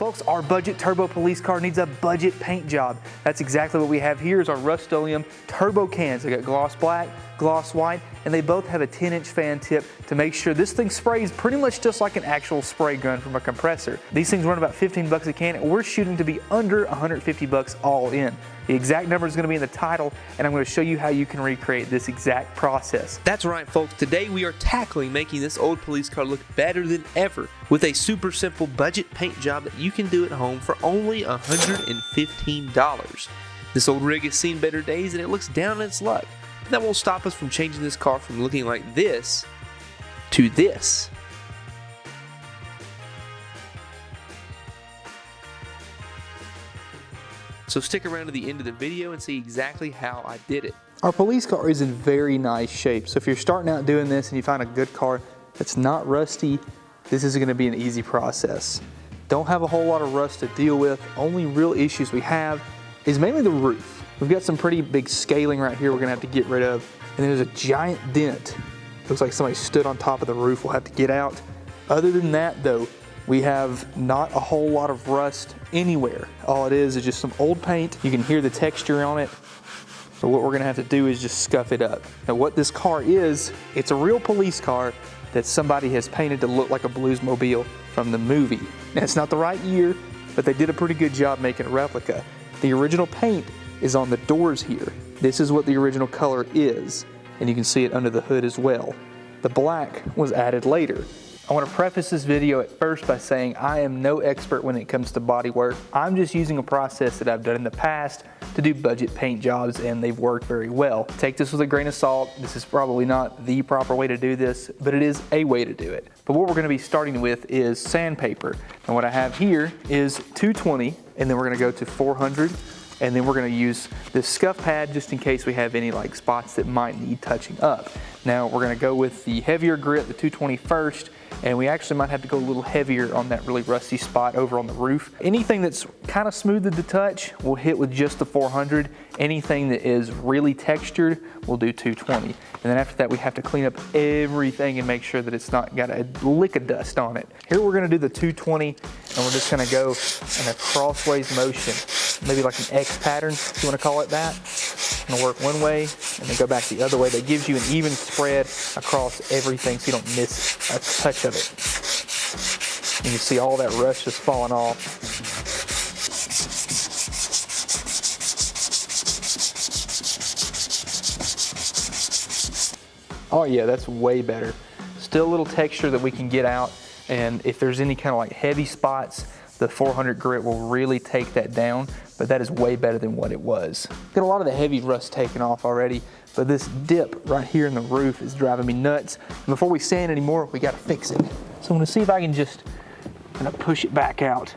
Folks, our budget turbo police car needs a budget paint job. That's exactly what we have here is our Rust-Oleum turbo cans. They got gloss black, gloss white, and they both have a 10-inch fan tip to make sure this thing sprays pretty much just like an actual spray gun from a compressor. These things run about 15 bucks a can, and we're shooting to be under 150 bucks all in. The exact number is going to be in the title, and I'm going to show you how you can recreate this exact process. That's right, folks. Today we are tackling making this old police car look better than ever with a super simple budget paint job that you can do at home for only $115. This old rig has seen better days and it looks down on its luck. But that won't stop us from changing this car from looking like this to this. So stick around to the end of the video and see exactly how I did it. Our police car is in very nice shape, so if you're starting out doing this and you find a good car that's not rusty, this is going to be an easy process. Don't have a whole lot of rust to deal with. Only real issues we have is mainly the roof. We've got some pretty big scaling right here we're going to have to get rid of, and there's a giant dent. Looks like somebody stood on top of the roof. We'll have to get out. Other than that though, we have not a whole lot of rust anywhere. All it is just some old paint. You can hear the texture on it. So what we're gonna have to do is just scuff it up. Now what this car is, it's a real police car that somebody has painted to look like a Bluesmobile from the movie. Now it's not the right year, but they did a pretty good job making a replica. The original paint is on the doors here. This is what the original color is, and you can see it under the hood as well. The black was added later. I want to preface this video at first by saying I am no expert when it comes to body work. I'm just using a process that I've done in the past to do budget paint jobs, and they've worked very well. Take this with a grain of salt. This is probably not the proper way to do this, but it is a way to do it. But what we're going to be starting with is sandpaper. And what I have here is 220, and then we're going to go to 400, and then we're going to use this scuff pad just in case we have any like spots that might need touching up. Now we're going to go with the heavier grit, the 220 first, and we actually might have to go a little heavier on that really rusty spot over on the roof. Anything that's kind of smooth to the touch, we'll hit with just the 400. Anything that is really textured, we'll do 220. And then after that, we have to clean up everything and make sure that it's not got a lick of dust on it. Here we're gonna do the 220, and we're just gonna go in a crossways motion, maybe like an X pattern, if you wanna call it that. Gonna work one way and then go back the other way. That gives you an even spread across everything so you don't miss a touch of it. And you see all that rust just falling off. Oh yeah, that's way better. Still a little texture that we can get out, and if there's any kind of like heavy spots, the 400 grit will really take that down, but that is way better than what it was. Got a lot of the heavy rust taken off already, but this dip right here in the roof is driving me nuts. And before we sand anymore, we gotta fix it. So I'm gonna see if I can just kind of push it back out.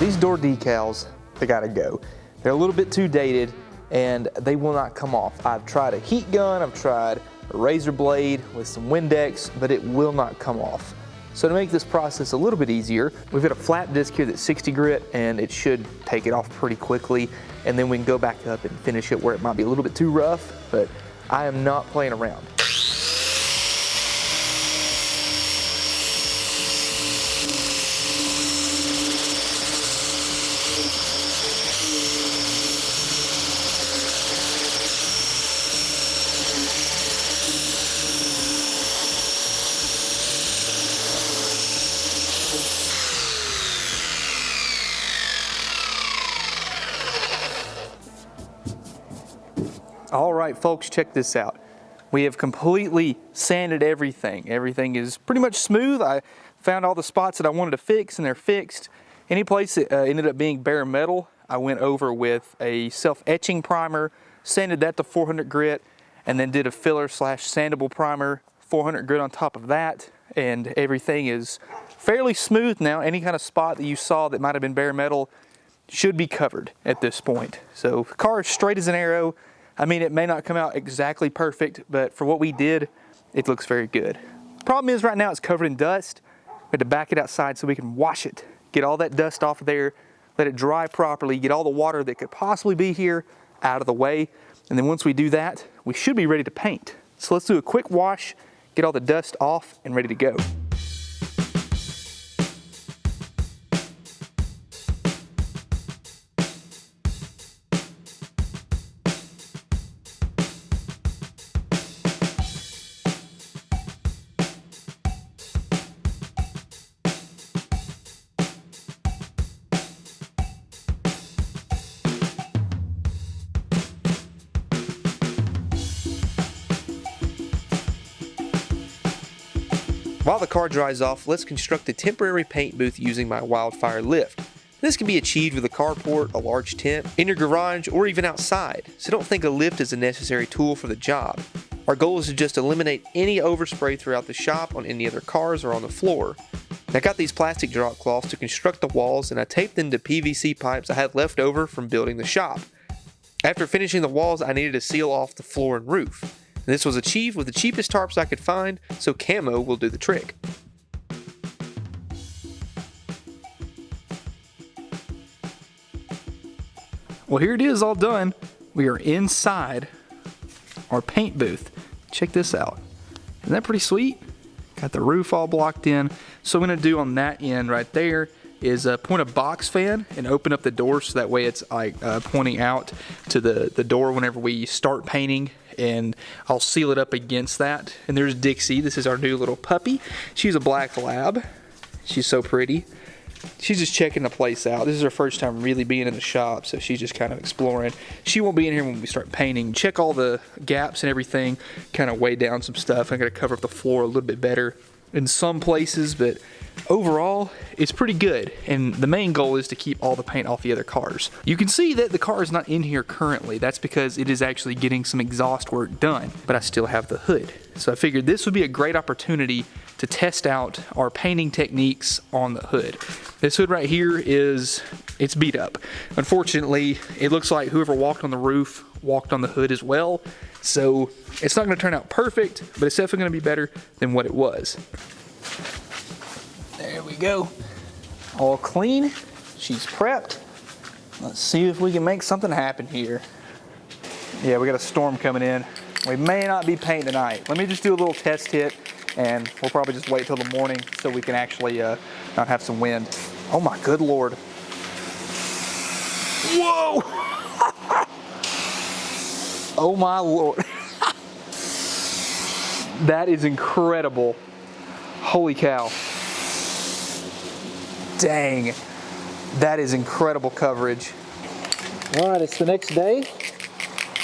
These door decals, they gotta go. They're a little bit too dated and they will not come off. I've tried a heat gun, I've tried a razor blade with some Windex, but it will not come off. So to make this process a little bit easier, we've got a flat disc here that's 60 grit and it should take it off pretty quickly, and then we can go back up and finish it where it might be a little bit too rough, but I am not playing around. All right, folks, check this out. We have completely sanded everything. Everything is pretty much smooth. I found all the spots that I wanted to fix, and they're fixed. Any place that ended up being bare metal, I went over with a self-etching primer, sanded that to 400 grit, and then did a filler / sandable primer, 400 grit on top of that, and everything is fairly smooth now. Any kind of spot that you saw that might have been bare metal should be covered at this point. So the car is straight as an arrow. I mean, it may not come out exactly perfect, but for what we did, it looks very good. Problem is right now it's covered in dust. We had to back it outside so we can wash it, get all that dust off of there, let it dry properly, get all the water that could possibly be here out of the way. And then once we do that, we should be ready to paint. So let's do a quick wash, get all the dust off, and ready to go. While the car dries off, let's construct a temporary paint booth using my Wildfire lift. This can be achieved with a carport, a large tent, in your garage, or even outside, so don't think a lift is a necessary tool for the job. Our goal is to just eliminate any overspray throughout the shop on any other cars or on the floor. I got these plastic drop cloths to construct the walls, and I taped them to PVC pipes I had left over from building the shop. After finishing the walls, I needed to seal off the floor and roof. This was achieved with the cheapest tarps I could find, so camo will do the trick. Well, here it is all done. We are inside our paint booth. Check this out. Isn't that pretty sweet? Got the roof all blocked in. So what I'm gonna do on that end right there is point a box fan and open up the door so that way it's like pointing out to the door whenever we start painting, and I'll seal it up against that. And there's Dixie. This is our new little puppy. She's a black lab. She's so pretty. She's just checking the place out. This is her first time really being in the shop, so she's just kind of exploring. She won't be in here when we start painting. Check all the gaps and everything, kind of weigh down some stuff. I'm gonna cover up the floor a little bit better in some places, but overall, it's pretty good, and the main goal is to keep all the paint off the other cars. You can see that the car is not in here currently. That's because it is actually getting some exhaust work done, but I still have the hood. So I figured this would be a great opportunity to test out our painting techniques on the hood. This hood right here it's beat up. Unfortunately, it looks like whoever walked on the roof walked on the hood as well. So it's not gonna turn out perfect, but it's definitely gonna be better than what it was. There we go. All clean. She's prepped. Let's see if we can make something happen here. Yeah, we got a storm coming in. We may not be painting tonight. Let me just do a little test hit, and we'll probably just wait till the morning so we can actually not have some wind. Oh my good Lord. Whoa! Oh my Lord. That is incredible. Holy cow. Dang. That is incredible coverage. All right, it's the next day,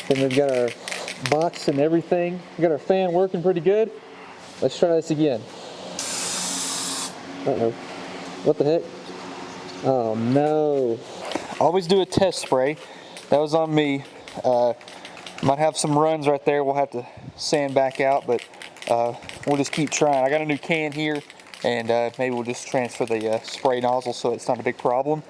and we've got our box and everything. We got our fan working pretty good. Let's try this again. Uh-oh. What the heck? Oh no. Always do a test spray. That was on me. Might have some runs right there. We'll have to sand back out, but we'll just keep trying. I got a new can here, and maybe we'll just transfer the spray nozzle so it's not a big problem.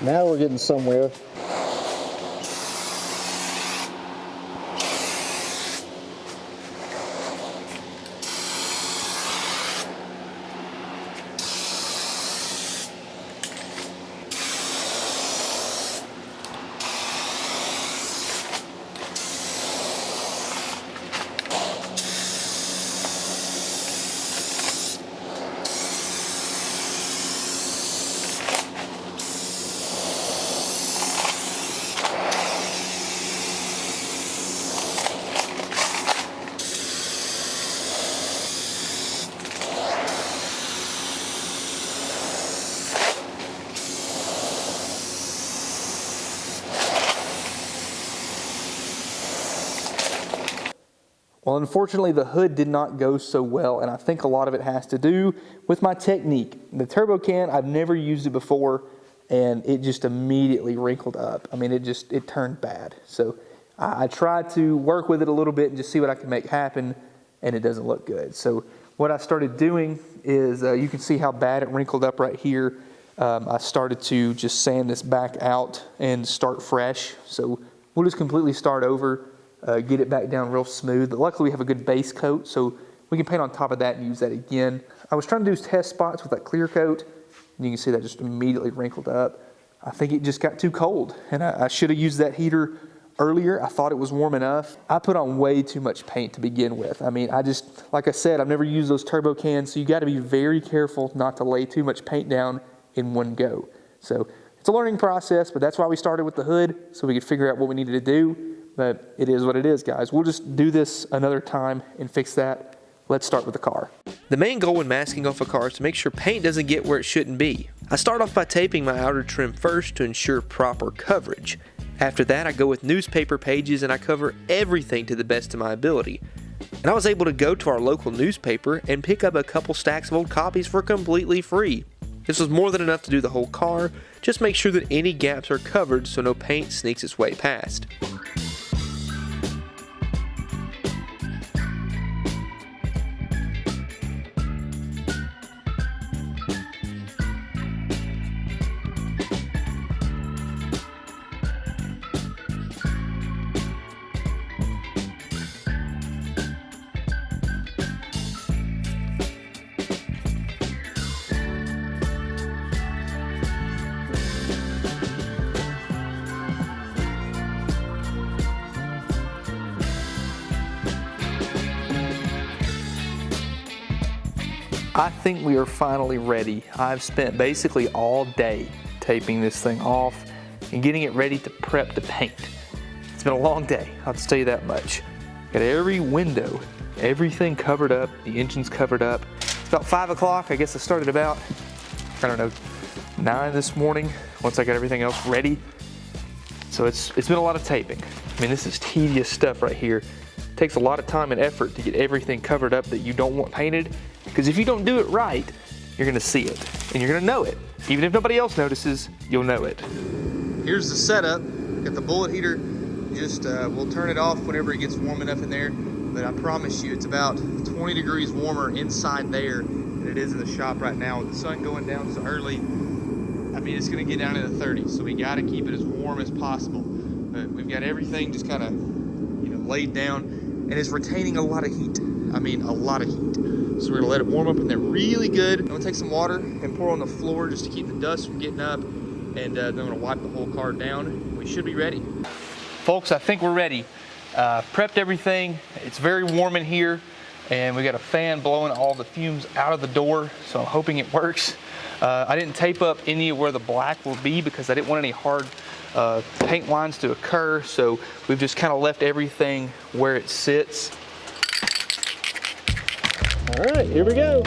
Now we're getting somewhere. Well, unfortunately, the hood did not go so well, and I think a lot of it has to do with my technique. The turbo can, I've never used it before, and it just immediately wrinkled up. I mean, it turned bad. So I tried to work with it a little bit and just see what I can make happen, and it doesn't look good. So what I started doing is, you can see how bad it wrinkled up right here. I started to just sand this back out and start fresh. So we'll just completely start over. Get it back down real smooth. But luckily we have a good base coat, so we can paint on top of that and use that again. I was trying to do test spots with that clear coat, and you can see that just immediately wrinkled up. I think it just got too cold, and I should have used that heater earlier. I thought it was warm enough. I put on way too much paint to begin with. I mean, like I said, I've never used those turbo cans, so you got to be very careful not to lay too much paint down in one go. So it's a learning process, but that's why we started with the hood, so we could figure out what we needed to do. But it is what it is, guys. We'll just do this another time and fix that. Let's start with the car. The main goal when masking off a car is to make sure paint doesn't get where it shouldn't be. I start off by taping my outer trim first to ensure proper coverage. After that, I go with newspaper pages and I cover everything to the best of my ability. And I was able to go to our local newspaper and pick up a couple stacks of old copies for completely free. This was more than enough to do the whole car. Just make sure that any gaps are covered so no paint sneaks its way past. I think we are finally ready. I've spent basically all day taping this thing off and getting it ready to prep to paint. It's been a long day, I'll just tell you that much. Got every window, everything covered up, the engine's covered up. It's about 5 o'clock, I guess I started about, 9 this morning, once I got everything else ready. So it's been a lot of taping. I mean, this is tedious stuff right here. It takes a lot of time and effort to get everything covered up that you don't want painted, because if you don't do it right, you're gonna see it, and you're gonna know it. Even if nobody else notices, you'll know it. Here's the setup. Got the bullet heater. Just we'll turn it off whenever it gets warm enough in there, but I promise you it's about 20 degrees warmer inside there than it is in the shop right now. With the sun going down so early, I mean, it's gonna get down in the 30s, so we gotta keep it as warm as possible. But we've got everything just kind of, laid down, and it's retaining a lot of heat. I mean, a lot of heat. So we're gonna let it warm up in there really good. I'm gonna take some water and pour on the floor just to keep the dust from getting up, and then I'm gonna wipe the whole car down. We should be ready. Folks, I think we're ready. Prepped everything. It's very warm in here, and we got a fan blowing all the fumes out of the door, so I'm hoping it works. I didn't tape up any of where the black will be because I didn't want any hard paint lines to occur, so we've just kind of left everything where it sits. All right, here we go.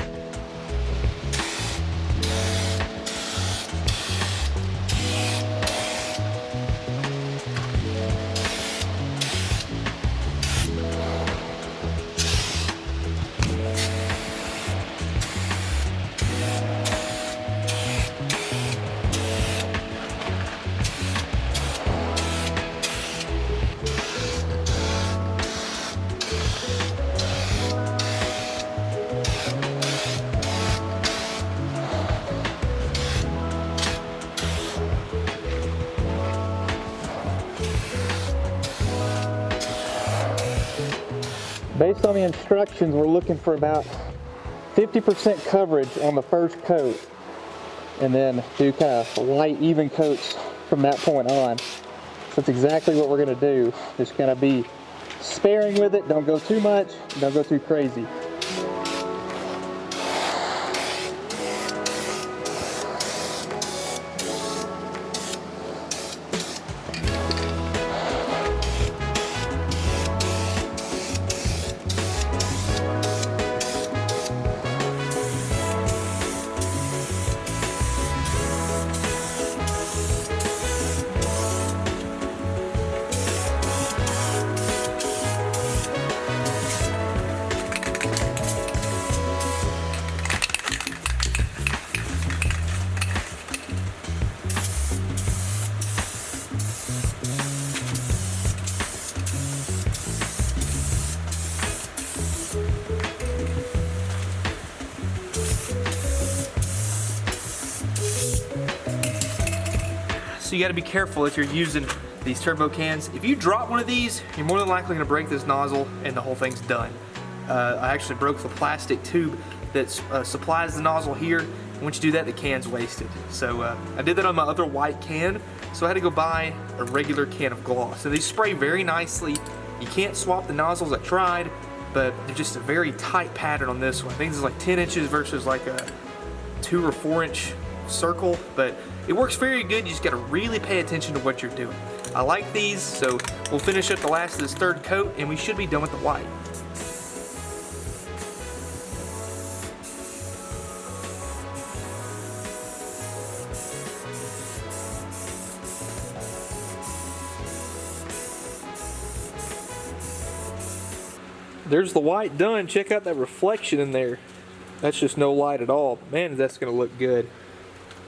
Based on the instructions, we're looking for about 50% coverage on the first coat, and then do kind of light, even coats from that point on. So that's exactly what we're gonna do. Just gonna be sparing with it. Don't go too much, don't go too crazy. So you got to be careful if you're using these turbo cans. If you drop one of these, you're more than likely going to break this nozzle and the whole thing's done. I actually broke the plastic tube that supplies the nozzle here. And once you do that, the can's wasted. So I did that on my other white can, so I had to go buy a regular can of gloss. And they spray very nicely. You can't swap the nozzles. I tried, but they're just a very tight pattern on this one. I think this is like 10 inches versus like a 2 or 4 inch circle, but it works very good. You just got to really pay attention to what you're doing. I like these, so we'll finish up the last of this third coat and we should be done with the white. There's the white done. Check out that reflection in there. That's just no light at all. Man, that's gonna look good.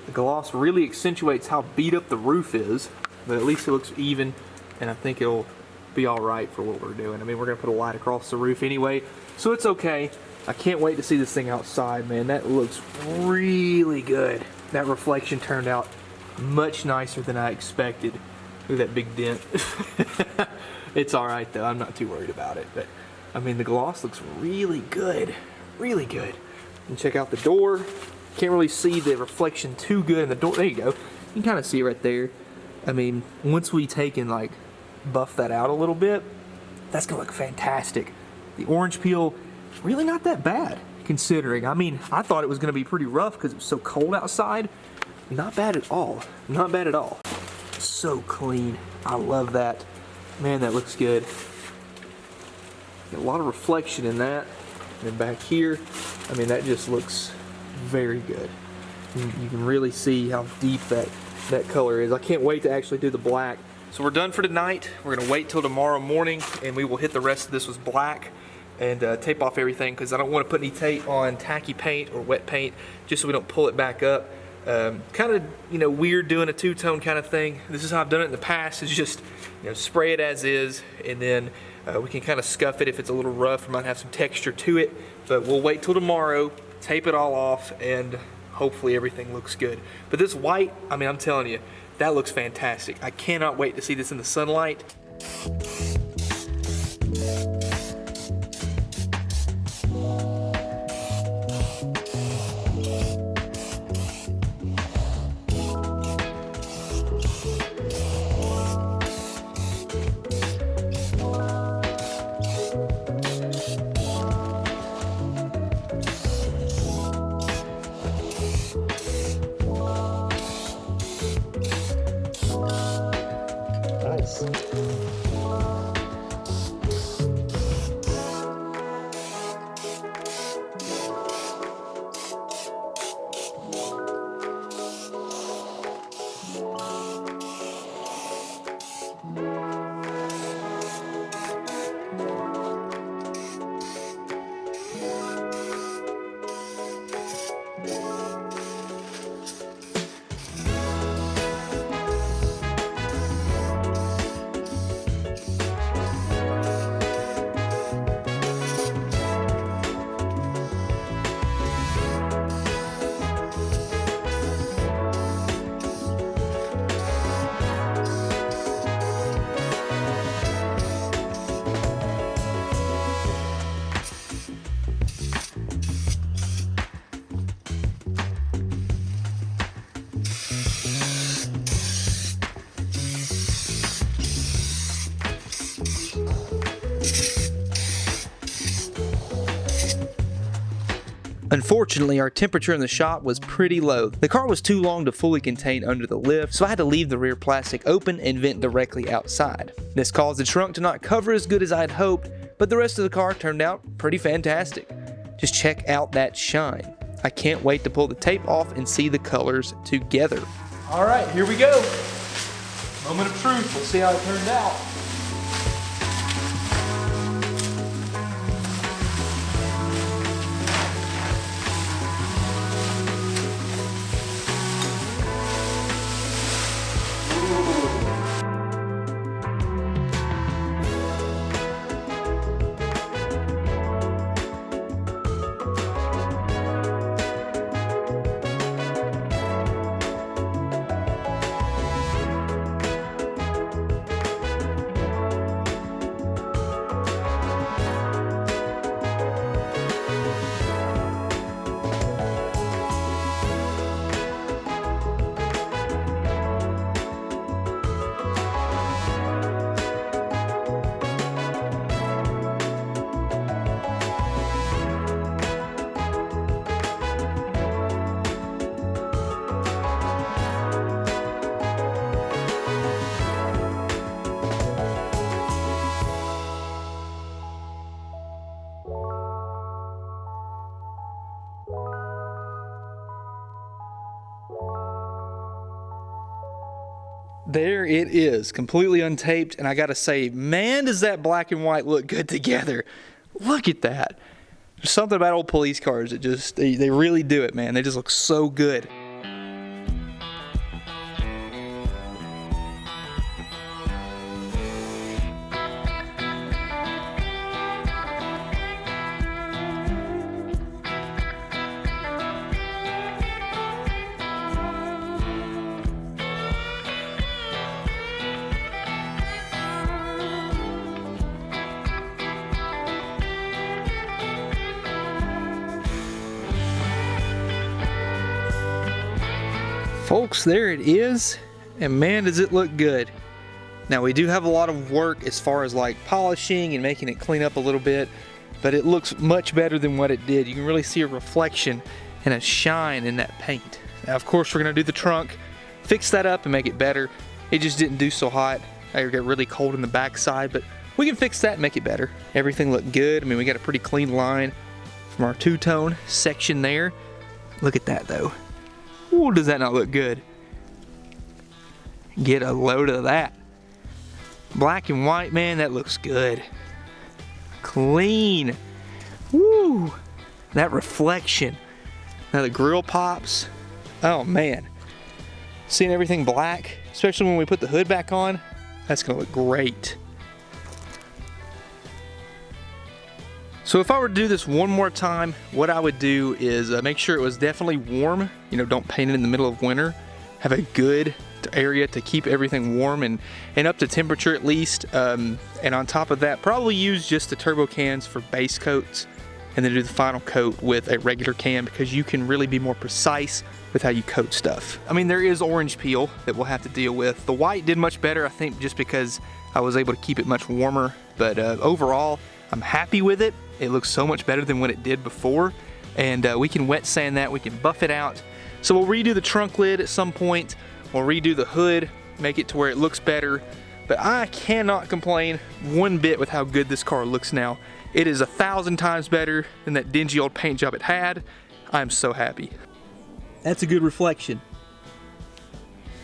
The gloss really accentuates how beat up the roof is, but at least it looks even, and I think it'll be all right for what we're doing. I mean, we're gonna put a light across the roof anyway, so it's okay. I can't wait to see this thing outside, man. That looks really good. That reflection turned out much nicer than I expected. Look at that big dent. It's all right though, I'm not too worried about it, but I mean, the gloss looks really good, really good. And check out the door. Can't really see the reflection too good in the door. There you go. You can kind of see it right there. I mean, once we take and like buff that out a little bit, that's gonna look fantastic. The orange peel, really not that bad considering. I mean, I thought it was gonna be pretty rough because it was so cold outside. Not bad at all. Not bad at all. So clean. I love that. Man, that looks good. Got a lot of reflection in that. And then back here, I mean, that just looks very good. You can really see how deep that color is. I can't wait to actually do the black. So we're done for tonight. We're gonna wait till tomorrow morning and we will hit the rest of this with black and tape off everything because I don't want to put any tape on tacky paint or wet paint just so we don't pull it back up. Kind of, you know, weird doing a two-tone kind of thing. This is how I've done it in the past, is just, you know, spray it as is, and then we can kind of scuff it if it's a little rough or might have some texture to it. But we'll wait till tomorrow, tape it all off, and hopefully everything looks good. But this white, I mean, I'm telling you, that looks fantastic. I cannot wait to see this in the sunlight. Nice. Unfortunately, our temperature in the shop was pretty low. The car was too long to fully contain under the lift, so I had to leave the rear plastic open and vent directly outside. This caused the trunk to not cover as good as I had hoped, but the rest of the car turned out pretty fantastic. Just check out that shine. I can't wait to pull the tape off and see the colors together. All right, here we go. Moment of truth. We'll see how it turned out. There it is, completely untaped, and I gotta say, man, does that black and white look good together. Look at that. There's something about old police cars that just, they really do it, man. They just look so good. Folks, there it is, and man, does it look good. Now, we do have a lot of work as far as like polishing and making it clean up a little bit, but it looks much better than what it did. You can really see a reflection and a shine in that paint. Now, of course, we're gonna do the trunk, fix that up and make it better. It just didn't do so hot. I got really cold in the backside, but we can fix that and make it better. Everything looked good. I mean, we got a pretty clean line from our two-tone section there. Look at that though. Ooh, does that not look good? Get a load of that. Black and white, man, that looks good. Clean. Woo! That reflection. Now the grill pops. Oh man. Seeing everything black, especially when we put the hood back on, that's gonna look great. So if I were to do this one more time, what I would do is make sure it was definitely warm. You know, don't paint it in the middle of winter. Have a good area to keep everything warm and up to temperature at least. And on top of that, probably use just the turbo cans for base coats and then do the final coat with a regular can because you can really be more precise with how you coat stuff. I mean, there is orange peel that we'll have to deal with. The white did much better, I think, just because I was able to keep it much warmer. But overall, I'm happy with it. It looks so much better than what it did before. And we can wet sand that, we can buff it out. So we'll redo the trunk lid at some point. We'll redo the hood, make it to where it looks better. But I cannot complain one bit with how good this car looks now. It is 1,000 times better than that dingy old paint job it had. I'm so happy. That's a good reflection.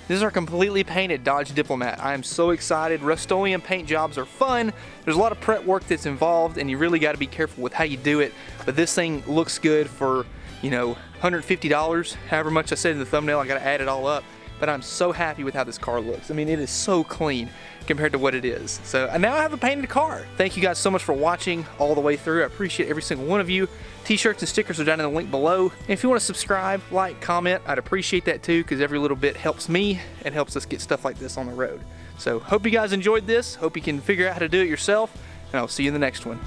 This is our completely painted Dodge Diplomat. I am so excited. Rust-Oleum paint jobs are fun. There's a lot of prep work that's involved and you really got to be careful with how you do it. But this thing looks good for, you know, $150, however much I said in the thumbnail. I got to add it all up. But I'm so happy with how this car looks. I mean, it is so clean compared to what it is. So now I have a painted car. Thank you guys so much for watching all the way through. I appreciate every single one of you. T-shirts and stickers are down in the link below. And if you want to subscribe, like, comment, I'd appreciate that too, because every little bit helps me and helps us get stuff like this on the road. So hope you guys enjoyed this. Hope you can figure out how to do it yourself, and I'll see you in the next one.